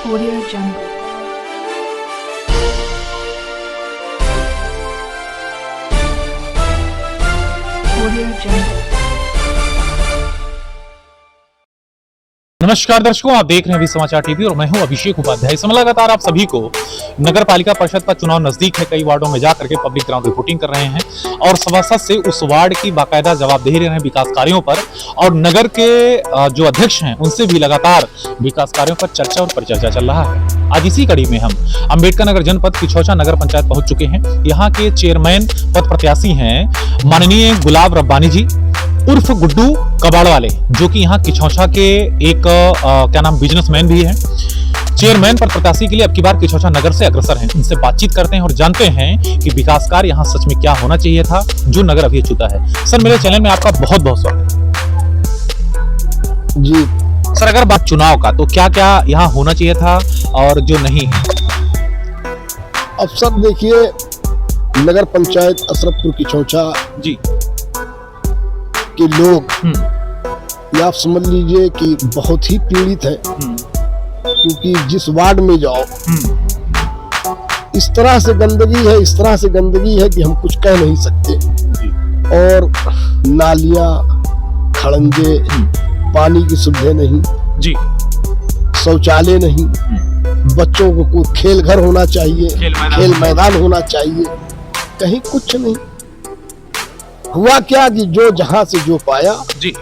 Audio Jungle. Audio Jungle. नमस्कार दर्शकों, आप देख रहे हैं अभी समाचार टीवी और मैं हूं अभिषेक उपाध्याय। इस समय लगातार आप सभी को नगर पालिका परिषद का चुनाव नजदीक है। कई वार्डों में जाकर के पब्लिक ग्राउंड रिपोर्टिंग कर रहे हैं और सभासद से उस वार्ड की बाकायदा जवाब दे रहे हैं विकास कार्यों पर, और नगर के जो अध्यक्ष हैं उनसे भी लगातार विकास कार्यों पर चर्चा और परिचर्चा चल रहा है। आज इसी कड़ी में हम अंबेडकर नगर जनपद किछौछा नगर पंचायत पहुंच चुके हैं। यहाँ के चेयरमैन पद प्रत्याशी हैं माननीय गुलाब रब्बानी जी उर्फ गुड्डू कबाड़ वाले, जो कि यहाँ किछौछा के एक बिजनेसमैन भी हैं। चेयरमैन पर प्रत्याशी के लिए अब की बार किछौछा नगर से अग्रसर हैं। इनसे बातचीत करते हैं और जानते हैं कि विकास कार्य यहाँ सच में क्या होना चाहिए था जो नगर अभी छूता है। सर, मेरे चैनल में आपका बहुत बहुत स्वागत जी। सर, अगर बात चुनाव का, तो क्या क्या यहाँ होना चाहिए था और जो नहीं है? अब सर देखिए, नगर पंचायत अशरफपुर किछौछा जी के लोग ये आप समझ लीजिए कि बहुत ही पीड़ित है, क्योंकि जिस वार्ड में जाओ इस तरह से गंदगी है, इस तरह से गंदगी है कि हम कुछ कह नहीं सकते। और नालियां, खड़ंजे, पानी की सुविधा नहीं जी, शौचालय नहीं, बच्चों को कोई खेल घर होना चाहिए, खेल मैदान होना चाहिए, कहीं कुछ नहीं। हुआ क्या कि जो जहां से जो पाया जी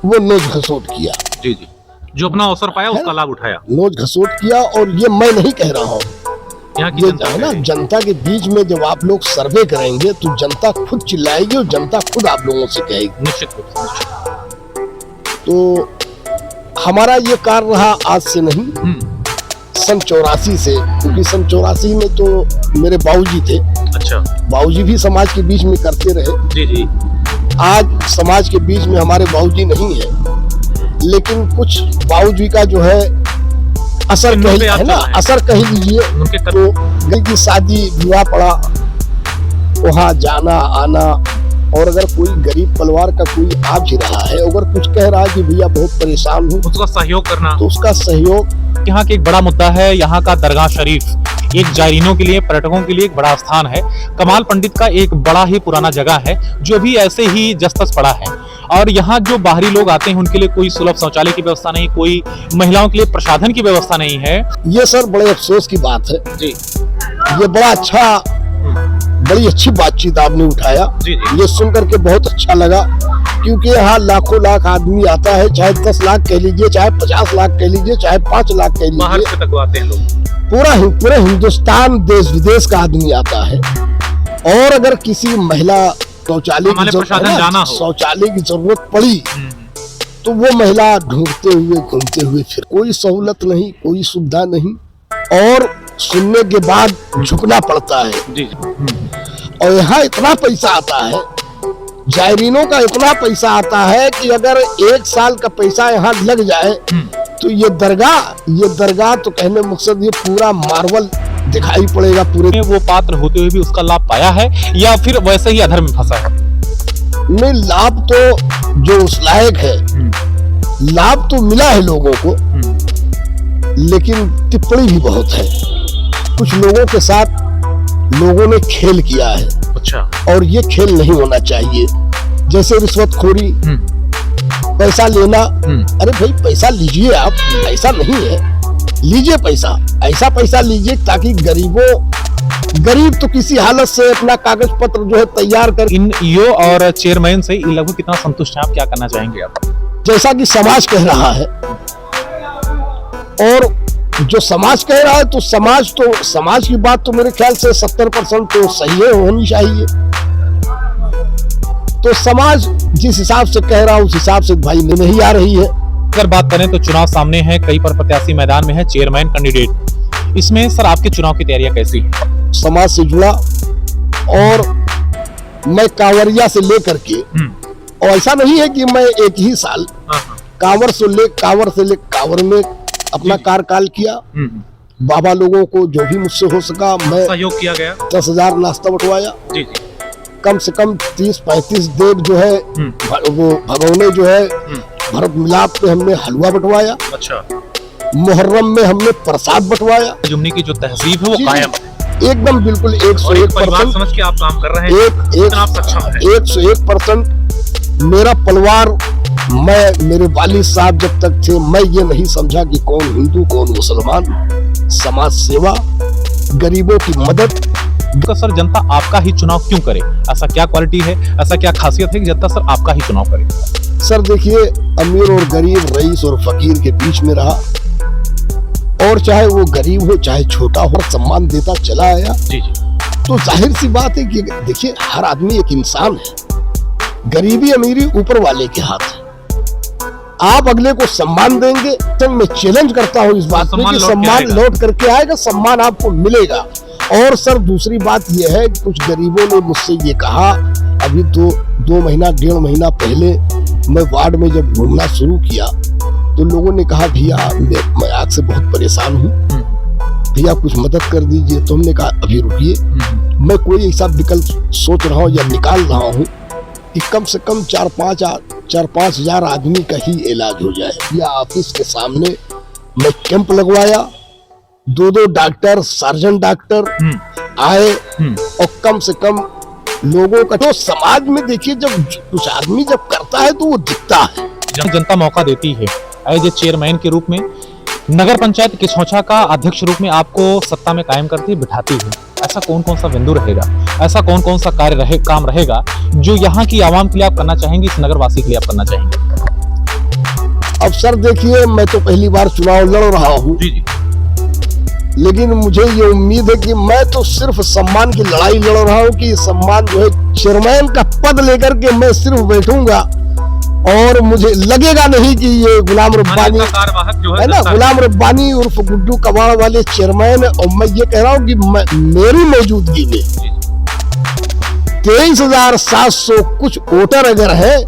वो नोच घसोट किया। जी जी, जो अपना अवसर पाया उसका लाभ उठाया, नोच घसोट किया। और ये मैं नहीं कह रहा हूँ, यहाँ की ये जनता है ना, जनता के बीच में जब आप लोग सर्वे करेंगे तो जनता खुद चिल्लाएगी और जनता खुद आप लोगों से कहेगी। निश्चित रूप से। तो हमारा ये कार्य रहा आज से नहीं, सन 84 से, क्योंकि सन 84 में तो मेरे बाबूजी थे। अच्छा, बाबूजी भी समाज के बीच में करते रहे। जी जी। आज समाज के बीच में हमारे बाबूजी नहीं है, लेकिन कुछ बाबूजी का जो है असर कहीं है ना, असर कहीं लीजिए। तो गई की शादी विवाह पड़ा, वहाँ जाना आना, और अगर कोई गरीब परिवार का कोई आ भी रहा है, अगर कुछ कह रहा है कि भैया बहुत परेशान हूँ, उसका सहयोग करना, तो उसका सहयोग। यहाँ के एक बड़ा मुद्दा है यहाँ का दरगाह शरीफ। एक जायरीनों के लिए, पर्यटकों के लिए एक बड़ा स्थान है। कमाल पंडित का एक बड़ा ही पुराना जगह है जो भी ऐसे ही जस्तस पड़ा है, और यहाँ जो बाहरी लोग आते हैं उनके लिए कोई सुलभ शौचालय की व्यवस्था नहीं, कोई महिलाओं के लिए प्रसाधन की व्यवस्था नहीं है। ये सर बड़े अफसोस की बात है जी। ये बड़ी अच्छी बातचीत आपने उठाया। जी जी। ये सुन करके बहुत अच्छा लगा, क्योंकि यहाँ लाखों लाख आदमी आता है, चाहे 10 लाख कह लीजिए, चाहे 50 लाख कह लीजिए, चाहे 5 लाख कह लीजिए, बाहर से तक आते हैं लोग। पूरे हिंदुस्तान देश विदेश का आदमी आता है। और अगर किसी महिला शौचालय की जरूरत पड़ी तो वो महिला ढूंढते हुए घूमते हुए फिर कोई सहूलत नहीं, कोई सुविधा नहीं, और सुनने के बाद झुकना पड़ता है। जी। और यहाँ इतना पैसा आता है, जायरीनों का इतना पैसा आता है कि अगर 1 साल का पैसा यहाँ लग जाए तो ये दरगाह तो कहने मकसद ये पूरा मार्बल दिखाई पड़ेगा पूरे। वो पात्र होते हुए भी उसका लाभ पाया है या फिर वैसे ही अधर्म में फंसा है? नहीं, लाभ तो जो उस लायक है, लाभ तो मिला है लोगों को, लेकिन टिप्पणी भी बहुत है। कुछ लोगों के साथ लोगों ने खेल किया है। अच्छा। और ये खेल नहीं होना चाहिए, जैसे रिश्वतखोरी, पैसा लेना। अरे भाई, पैसा लीजिए, आप ऐसा नहीं है, लीजिए पैसा, ऐसा पैसा लीजिए ताकि गरीब तो किसी हालत से अपना कागज पत्र जो है तैयार कर। इन ईओ और चेयरमैन से लगभग कितना संतुष्ट हैं आप? क्या करना चाहेंगे आप? जैसा कि समाज कह रहा है, और जो समाज कह रहा है, तो समाज की बात तो मेरे ख्याल से 70% तो सही है, होनी चाहिए। तो समाज जिस हिसाब से कह रहा है उस हिसाब से भाई नहीं आ रही है। अगर बात करें तो चुनाव सामने है, कई पर प्रत्याशी मैदान में है, चेयरमैन कैंडिडेट। इसमें सर आपके चुनाव की तैयारियां कैसी है? समाज से जुड़ा, और मैं कांवरिया से लेकर के, और ऐसा नहीं है कि मैं एक ही साल कांवर में अपना कार्यकाल किया। बाबा लोगों को जो भी मुझसे हो सका मैं सहयोग किया गया। 10,000 नाश्ता बंटवाया। जी जी। कम से कम 30-35 देव जो है वो भगवाने जो है भरत मिलाप पे हमने हलवा बंटवाया। अच्छा। मुहर्रम में हमने प्रसाद बंटवाया। जुमनी की जो तहजीब है वो जी, कायम है एकदम बिल्कुल और एक 101% समझ के आप काम कर रहे हैं। इतना आप सक्षम हैं। 101% मेरा परिवार, मैं, मेरे वालिद साहब जब तक थे, मैं ये नहीं समझा कि कौन हिंदू कौन मुसलमान। समाज सेवा, गरीबों की मदद। तो सर जनता आपका ही चुनाव क्यों करे? ऐसा क्या क्वालिटी है, ऐसा क्या खासियत है कि जनता सर आपका ही चुनाव करे? सर देखिए, अमीर और गरीब, रईस और फकीर के बीच में रहा, और चाहे वो गरीब हो चाहे छोटा हो, सम्मान देता चला आया। जी जी। तो जाहिर सी बात है कि देखिए, हर आदमी एक इंसान है, गरीबी अमीरी ऊपर वाले के हाथ है। आप अगले को सम्मान देंगे तो मैं चैलेंज करता हूँ इस बात में कि सम्मान लौट करके आएगा, सम्मान आपको मिलेगा। और सर दूसरी बात यह है कि कुछ गरीबों ने मुझसे ये कहा, अभी तो 2-1.5 महीना पहले मैं वार्ड में जब घूमना शुरू किया तो लोगों ने कहा भैया मैं आग से बहुत परेशान हूँ, भैया कुछ मदद कर दीजिए। तो हमने कहा अभी रुकिए, मैं कोई ऐसा विकल्प सोच रहा हूँ या निकाल रहा हूँ कि कम से कम 4-5 हजार आदमी का ही इलाज हो जाए। या ऑफिस के सामने मैं कैंप लगवाया, 2 डॉक्टर, सर्जन डॉक्टर आए, और कम से कम लोगों का, तो समाज में देखिए जब कुछ आदमी जब करता है तो वो दिखता है। जनता मौका देती है एज ए चेयरमैन के रूप में, नगर पंचायत किछौछा का अध्यक्ष रूप में आपको सत्ता में कायम करती है, बिठाती है। ऐसा कौन कौन सा बिंदु रहेगा, ऐसा कौन कौन सा काम रहेगा जो यहाँ की आवाम के लिए आप करना चाहेंगे, इस नगरवासी के लिए आप करना चाहेंगे? अब सर देखिए, मैं तो पहली बार चुनाव लड़ रहा हूँ, जी जी। लेकिन मुझे ये उम्मीद है कि मैं तो सिर्फ सम्मान की लड़ाई लड़ रहा हूँ कि सम्मान जो है, चेयरमैन का पद लेकर के मैं सिर्फ बैठूंगा और मुझे लगेगा नहीं कि ये गुलाम रब्बानी है ना, गुलाम रब्बानी उर्फ गुड्डू कबाड़ वाले चेयरमैन। और मैं ये कह रहा हूँ कि मेरी मौजूदगी में 23,700 कुछ वोटर अगर है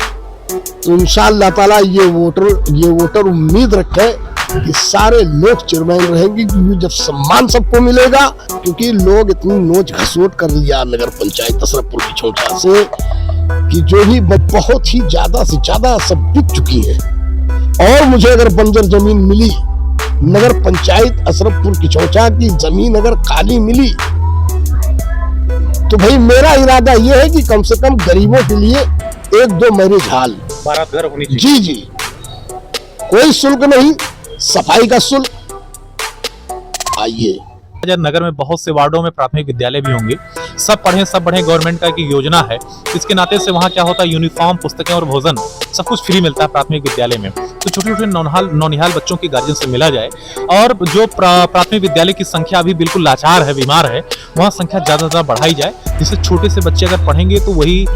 तो इंशाअल्लाह ताला ये वोटर उम्मीद रखे कि सारे लोग चेयरमैन रहेंगे, क्योंकि जब सम्मान सबको मिलेगा, क्योंकि लोग इतनी नोच घसोट कर लिया नगर पंचायत अशरफपुर किछौछा से कि जो भी बहुत ही ज्यादा से ज्यादा सब बिक चुकी है। और मुझे अगर बंजर जमीन मिली, नगर पंचायत अशरफपुर किछौछा की जमीन अगर खाली मिली, तो भाई मेरा इरादा यह है कि कम से कम गरीबों के लिए 1-2 मैरिज हॉल, बारात घर होनी चाहिए। जी जी, कोई शुल्क नहीं, सफाई का शुल्क। आइए, नगर में बहुत से वार्डों में प्राथमिक विद्यालय भी होंगे, सब बढ़े गवर्नमेंट का एक योजना है। इसके नाते से वहाँ क्या होता है, यूनिफॉर्म, पुस्तकें और भोजन सब कुछ फ्री मिलता है प्राथमिक विद्यालय में। तो छोटे छोटे नौनिहाल बच्चों के गार्जियन से मिला जाए, और जो प्राथमिक विद्यालय की संख्या अभी बिल्कुल लाचार है, बीमार है, वहाँ संख्या ज्यादा बढ़ाई जाए, जिससे छोटे से बच्चे अगर पढ़ेंगे तो वही,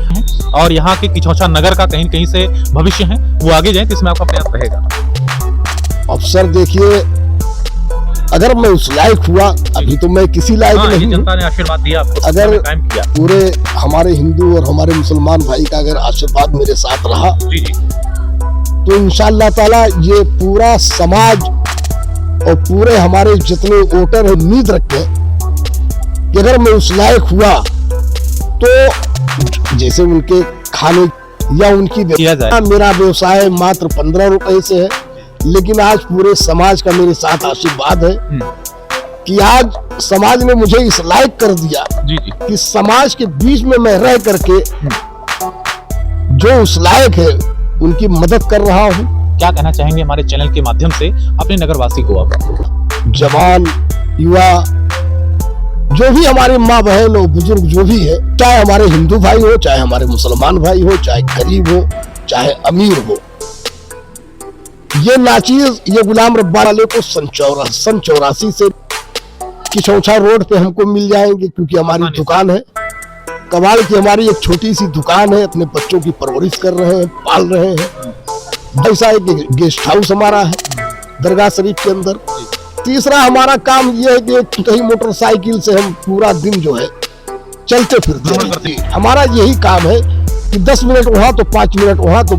और यहाँ के किछौछा नगर का कहीं कहीं से भविष्य है वो आगे जाए, तो इसमें आपका प्रयास रहेगा। अफसर देखिए, अगर मैं उस लायक हुआ, अभी तो मैं किसी लायक नहीं हूं, जनता ने आशीर्वाद दिया आपको, अगर कायम किया। पूरे हमारे हिंदू और हमारे मुसलमान भाई का अगर आशीर्वाद मेरे साथ रहा, जी जी, तो इंशाअल्लाह ताला ये पूरा समाज और पूरे हमारे जितने वोटर हैं उम्मीद रखते कि अगर मैं उस लायक हुआ तो जैसे उनके खाने या उनकी मेरा व्यवसाय मात्र 15 रुपए से है, लेकिन आज पूरे समाज का मेरे साथ आशीर्वाद है कि आज समाज ने मुझे इस लायक कर दिया जी जी, कि समाज के बीच में मैं रह करके जो उस लायक है उनकी मदद कर रहा हूँ। क्या कहना चाहेंगे हमारे चैनल के माध्यम से अपने नगरवासी को? आप जवान, युवा, जो भी हमारे माँ बहन और बुजुर्ग जो भी है, चाहे हमारे हिंदू भाई हो, चाहे हमारे मुसलमान भाई हो, चाहे गरीब हो, चाहे अमीर हो, ये नाचीज, ये गुलाम रब्बानी वाले को सन 84 से किछौछा रोड पे हमको मिल जाएंगे, क्योंकि हमारी दुकान है, कबाड़ की हमारी एक छोटी सी दुकान है, अपने बच्चों की परवरिश कर रहे हैं, पाल रहे हैं। ऐसा एक गेस्ट हाउस हमारा है दरगाह शरीफ के अंदर। तीसरा हमारा काम यह है कि कहीं मोटरसाइकिल से हम पूरा दिन जो है चलते फिरते हैं। हमारा यही काम है कि 10 मिनट वहां तो 5 मिनट वहां तो